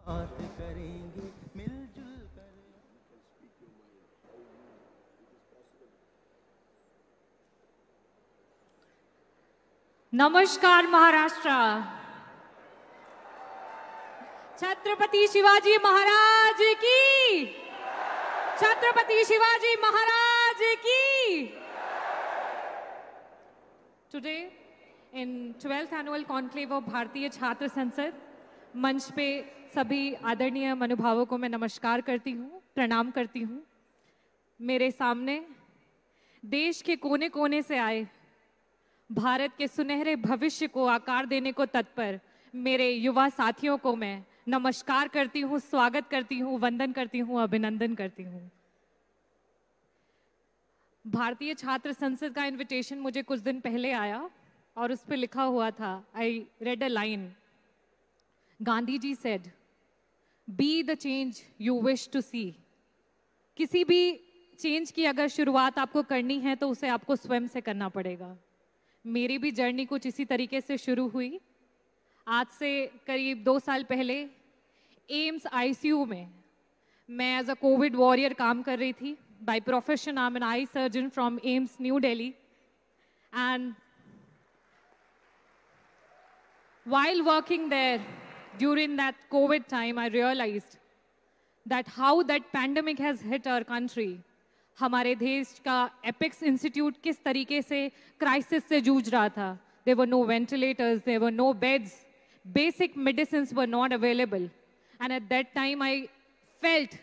बात करेंगे मिलजुल कर। नमस्कार महाराष्ट्र। छत्रपति शिवाजी महाराज की, छत्रपति शिवाजी महाराज की। Today in 12th annual conclave of भारतीय छात्र संसद, मंच पे सभी आदरणीय महानुभावों को मैं नमस्कार करती हूँ, प्रणाम करती हूँ। मेरे सामने देश के कोने कोने से आए भारत के सुनहरे भविष्य को आकार देने को तत्पर मेरे युवा साथियों को मैं नमस्कार करती हूँ, स्वागत करती हूँ, वंदन करती हूँ, अभिनंदन करती हूँ। भारतीय छात्र संसद का इनविटेशन मुझे कुछ दिन पहले आया और उस पर लिखा हुआ था, I read a line, Gandhi ji said, be the change you wish to see. किसी भी चेंज की अगर शुरुआत आपको करनी है तो उसे आपको स्वयं से करना पड़ेगा। मेरी भी जर्नी कुछ इसी तरीके से शुरू हुई। आज से करीब 2 साल पहले एम्स आईसीयू में मैं एज अ कोविड वॉरियर काम कर रही थी। By profession I am an eye surgeon from AIIMS New Delhi, and while working there during that COVID time, I realized that how that pandemic has hit our country. हमारे देश का epics institute किस तरीके से क्राइसिस से जूझ रहा था। There were no ventilators, there were no beds, basic medicines were not available. And at that time, I felt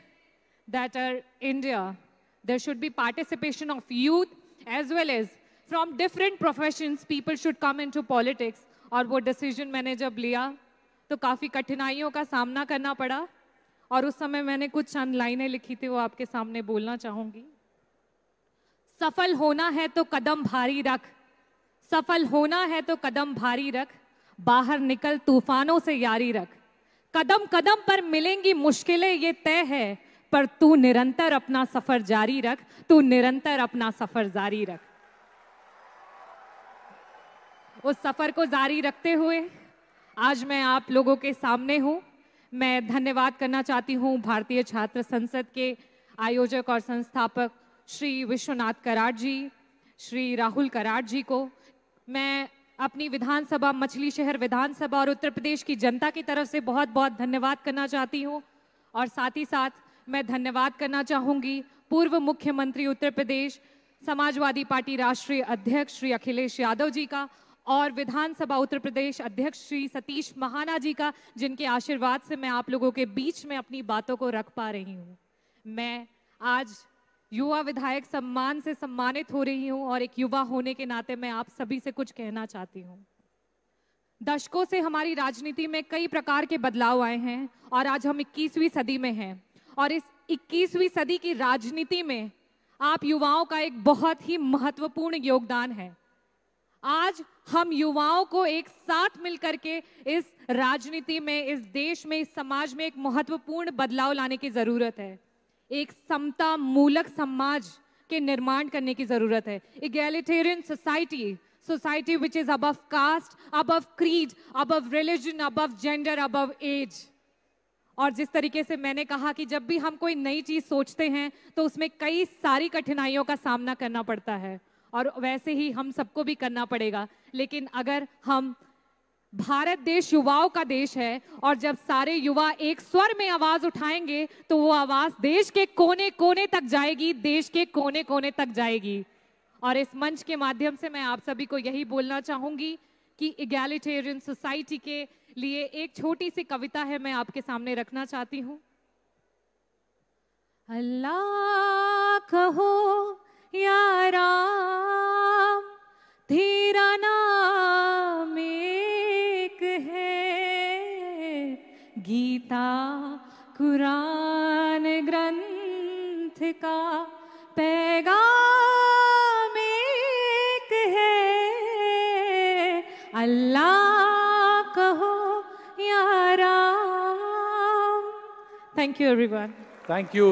that India, there should be participation of youth as well as from different professions, people should come into politics. और वो decision मैंने जब लिया तो काफ़ी कठिनाइयों का सामना करना पड़ा और उस समय मैंने कुछ चंद लाइनें लिखी थी, वो आपके सामने बोलना चाहूँगी। सफल होना है तो कदम भारी रख, सफल होना है तो कदम भारी रख, बाहर निकल तूफानों से यारी रख, कदम कदम पर मिलेंगी मुश्किलें ये तय है, पर तू निरंतर अपना सफर जारी रख, तू निरंतर अपना सफर जारी रख। उस सफर को जारी रखते हुए आज मैं आप लोगों के सामने हूँ। मैं धन्यवाद करना चाहती हूँ भारतीय छात्र संसद के आयोजक और संस्थापक श्री विश्वनाथ कराड जी, श्री राहुल कराड जी को मैं अपनी विधानसभा, मछली शहर विधानसभा और उत्तर प्रदेश की जनता की तरफ से बहुत बहुत धन्यवाद करना चाहती हूँ। और साथ ही साथ मैं धन्यवाद करना चाहूँगी पूर्व मुख्यमंत्री उत्तर प्रदेश, समाजवादी पार्टी राष्ट्रीय अध्यक्ष श्री अखिलेश यादव जी का और विधानसभा उत्तर प्रदेश अध्यक्ष श्री सतीश महाना जी का, जिनके आशीर्वाद से मैं आप लोगों के बीच में अपनी बातों को रख पा रही हूँ। मैं आज युवा विधायक सम्मान से सम्मानित हो रही हूँ और एक युवा होने के नाते मैं आप सभी से कुछ कहना चाहती हूँ। दशकों से हमारी राजनीति में कई प्रकार के बदलाव आए हैं और आज हम 21वीं सदी में हैं और इस 21वीं सदी की राजनीति में आप युवाओं का एक बहुत ही महत्वपूर्ण योगदान है। आज हम युवाओं को एक साथ मिलकर के इस राजनीति में, इस देश में, इस समाज में एक महत्वपूर्ण बदलाव लाने की जरूरत है। एक समता मूलक समाज के निर्माण करने की जरूरत है। Egalitarian society, society which is above caste, above creed, above religion, above gender, above age. और जिस तरीके से मैंने कहा कि जब भी हम कोई नई चीज सोचते हैं तो उसमें कई सारी कठिनाइयों का सामना करना पड़ता है और वैसे ही हम सबको भी करना पड़ेगा। लेकिन अगर हम, भारत देश युवाओं का देश है और जब सारे युवा एक स्वर में आवाज उठाएंगे तो वो आवाज देश के कोने कोने तक जाएगी, देश के कोने कोने तक जाएगी। और इस मंच के माध्यम से मैं आप सभी को यही बोलना चाहूंगी कि इगैलिटेरियन सोसाइटी के लिए एक छोटी सी कविता है, मैं आपके सामने रखना चाहती हूँ। अल्लाह कहो या राम, तेरा नाम एक है, गीता कुरान ग्रंथ का पैगाम एक है। अल्लाह कहो या Ram. Thank you everyone. Thank you.